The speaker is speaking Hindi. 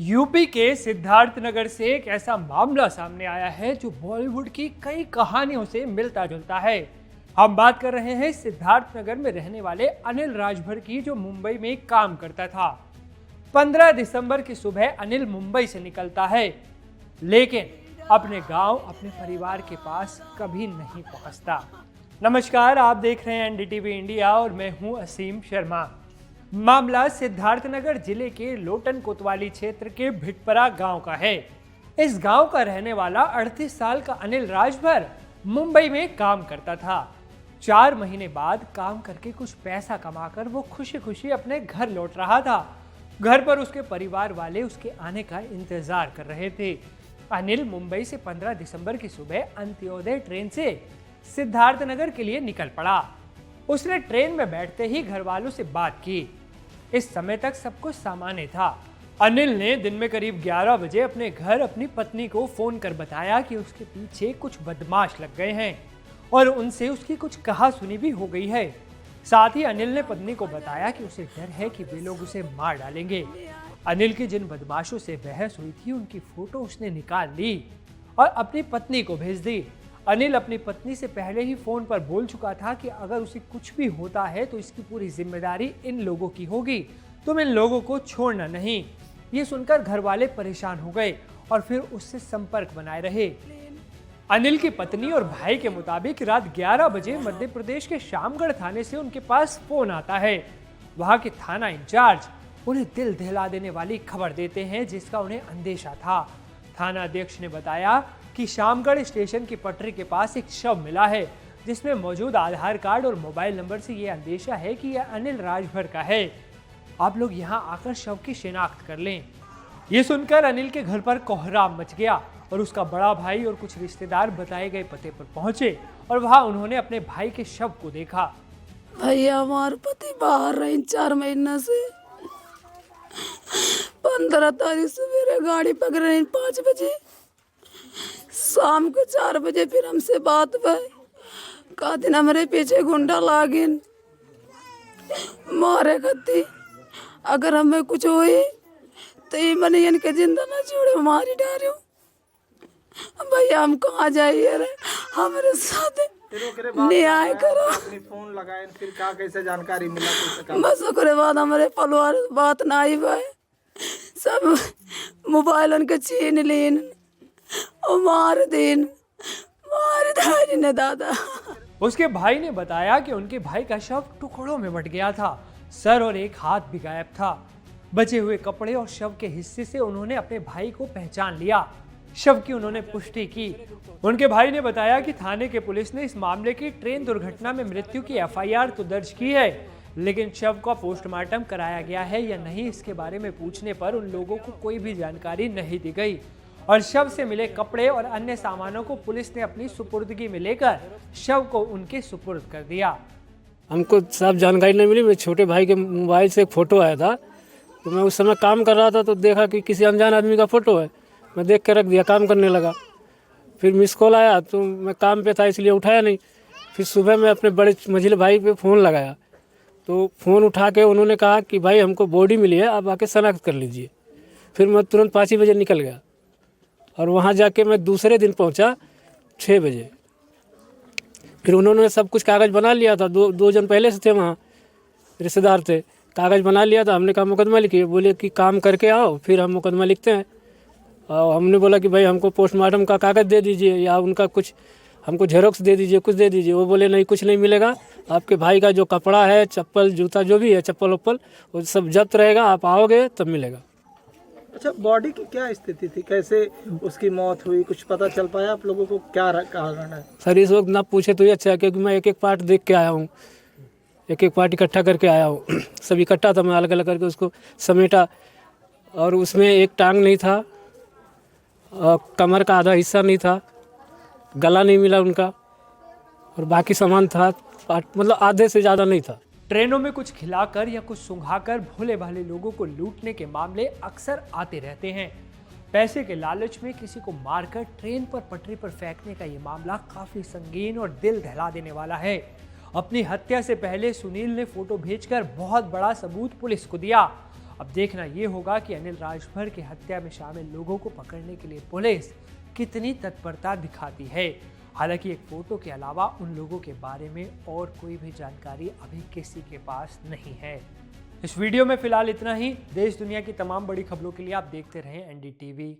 यूपी के सिद्धार्थनगर से एक ऐसा मामला सामने आया है जो बॉलीवुड की कई कहानियों से मिलता जुलता है। हम बात कर रहे हैं सिद्धार्थनगर में रहने वाले अनिल राजभर की, जो मुंबई में काम करता था। 15 दिसंबर की सुबह अनिल मुंबई से निकलता है, लेकिन अपने गांव, अपने परिवार के पास कभी नहीं पहुंचता। नमस्कार, आप देख रहे हैं एनडीटीवी इंडिया और मैं हूं असीम शर्मा। मामला सिद्धार्थनगर जिले के लोटन कोतवाली क्षेत्र के भिटपरा गांव का है। इस गांव का रहने वाला 38 साल का अनिल राजभर मुंबई में काम करता था। 4 महीने बाद काम करके कुछ पैसा कमाकर वो खुशी खुशी अपने घर लौट रहा था। घर पर उसके परिवार वाले उसके आने का इंतजार कर रहे थे। अनिल मुंबई से 15 दिसंबर की सुबह अंत्योदय ट्रेन से सिद्धार्थनगर के लिए निकल पड़ा। उसने ट्रेन में बैठते ही घर वालों से बात की। इस समय तक सब कुछ सामान्य था। अनिल ने दिन में करीब 11 बजे अपने घर अपनी पत्नी को फोन कर बताया कि उसके पीछे कुछ बदमाश लग गए हैं और उनसे उसकी कुछ कहासुनी भी हो गई है। साथ ही अनिल ने पत्नी को बताया कि उसे डर है कि वे लोग उसे मार डालेंगे। अनिल की जिन बदमाशों से बहस हुई थी उनकी फोटो उसने निकाल ली और अपनी पत्नी को भेज दी। अनिल अपनी पत्नी से पहले ही फोन पर बोल चुका था कि अगर उसे कुछ भी होता है तो इसकी पूरी जिम्मेदारी इन लोगों की होगी, तुम इन लोगों को छोड़ना नहीं। ये सुनकर घर वाले परेशान हो गए और फिर उससे संपर्क बनाए रहे। अनिल की पत्नी और भाई के मुताबिक रात 11 बजे मध्य प्रदेश के शामगढ़ थाने से उनके पास फोन आता है। वहां के थाना इंचार्ज उन्हें दिल दहला देने वाली खबर देते हैं, जिसका उन्हें अंदेशा था। थाना अध्यक्ष ने बताया कि शामगढ़ स्टेशन की पटरी के पास एक शव मिला है, जिसमें मौजूद आधार कार्ड और मोबाइल नंबर से यह अंदेशा है कि यह अनिल राजभर का है। आप लोग यहां आकर शव की शिनाख्त कर लें। ये सुनकर अनिल के घर पर कोहराम मच गया और उसका बड़ा भाई और कुछ रिश्तेदार बताए गए पते पर पहुंचे और वहां उन्होंने अपने भाई के शव को देखा। भैया हमारे पति बाहर रहे 4 महीना से। 15 तारीख सवेरे गाड़ी पकड़ रही 5 बजे, शाम को 4 बजे फिर हमसे बात भई। का दिन हमारे पीछे गुंडा लागिन मारे गति, अगर हमें कुछ हुई तो ये मने इनके जिंदा ना छोड़े, मारी डालो। भैया हम कहाँ जाइए रे, हमारे साथ न्याय करो। फोन लगाए फिर क्या, कैसे जानकारी मिला? बस ओकरे बाद हमारे परिवार बात ना आई भाई, सब मोबाइल उनके छीन लीन और मार ने दादा। उसके भाई ने बताया कि उनके भाई का शव टुकड़ों में बट गया था। सर और एक हाथ भी गायब था। बचे हुए कपड़े और शव के हिस्से से उन्होंने अपने भाई को पहचान लिया। शव की उन्होंने पुष्टि की। उनके भाई ने बताया कि थाने के पुलिस ने इस मामले की ट्रेन दुर्घटना में मृत्यु की एफआईआर तो दर्ज की है, लेकिन शव का पोस्टमार्टम कराया गया है या नहीं, इसके बारे में पूछने पर उन लोगों को कोई भी जानकारी नहीं दी गई और शव से मिले कपड़े और अन्य सामानों को पुलिस ने अपनी सुपुर्दगी में लेकर शव को उनके सुपुर्द कर दिया। हमको साफ जानकारी नहीं मिली। मेरे छोटे भाई के मोबाइल से एक फ़ोटो आया था, तो मैं उस समय काम कर रहा था तो देखा कि किसी अनजान आदमी का फ़ोटो है। मैं देख के रख दिया, काम करने लगा। फिर मिस कॉल आया तो मैं काम पे था इसलिए उठाया नहीं। फिर सुबह मैं अपने बड़े मझिले भाई पे फ़ोन लगाया तो फ़ोन उठा के उन्होंने कहा कि भाई हमको बॉडी मिली है, आप आके शनाख्त कर लीजिए। फिर मैं तुरंत 5 ही बजे निकल गया और वहाँ जाके मैं दूसरे दिन पहुँचा 6 बजे। फिर उन्होंने सब कुछ कागज़ बना लिया था। दो जन पहले से थे वहाँ, रिश्तेदार थे, कागज़ बना लिया था। हमने कहा मुकदमा लिखिए, बोले कि काम करके आओ फिर हम मुकदमा लिखते हैं। और हमने बोला कि भाई हमको पोस्टमार्टम का कागज़ दे दीजिए या उनका कुछ हमको झेरोक्स दे दीजिए, कुछ दे दीजिए। वो बोले नहीं, कुछ नहीं मिलेगा, आपके भाई का जो कपड़ा है, चप्पल जूता जो भी है, चप्पल वप्पल वो सब जब्त रहेगा, आप आओगे तब मिलेगा। अच्छा, बॉडी की क्या स्थिति थी, कैसे उसकी मौत हुई, कुछ पता चल पाया आप लोगों को? क्या कारण है? सर इस वक्त ना पूछे तो ये अच्छा है, क्योंकि मैं एक एक पार्ट देख के आया हूँ, एक एक पार्ट इकट्ठा करके आया हूँ। सब इकट्ठा था, मैं अलग अलग करके उसको समेटा और उसमें एक टांग नहीं था, कमर का आधा हिस्सा नहीं था, गला नहीं मिला उनका और बाकी सामान था, मतलब आधे से ज़्यादा नहीं था। ट्रेनों में कुछ खिलाकर या कुछ सुंघाकर भोले भाले लोगों को लूटने के मामले अक्सर आते रहते हैं। पैसे के लालच में किसी को मारकर ट्रेन पर पटरी पर फेंकने का ये मामला काफी संगीन और दिल दहला देने वाला है। अपनी हत्या से पहले सुनील ने फोटो भेजकर बहुत बड़ा सबूत पुलिस को दिया अब देखना ये होगा कि अनिल राजभर की हत्या में शामिल लोगों को पकड़ने के लिए पुलिस कितनी तत्परता दिखाती है। हालांकि एक फोटो के अलावा उन लोगों के बारे में और कोई भी जानकारी अभी किसी के पास नहीं है। इस वीडियो में फिलहाल इतना ही। देश दुनिया की तमाम बड़ी खबरों के लिए आप देखते रहें NDTV।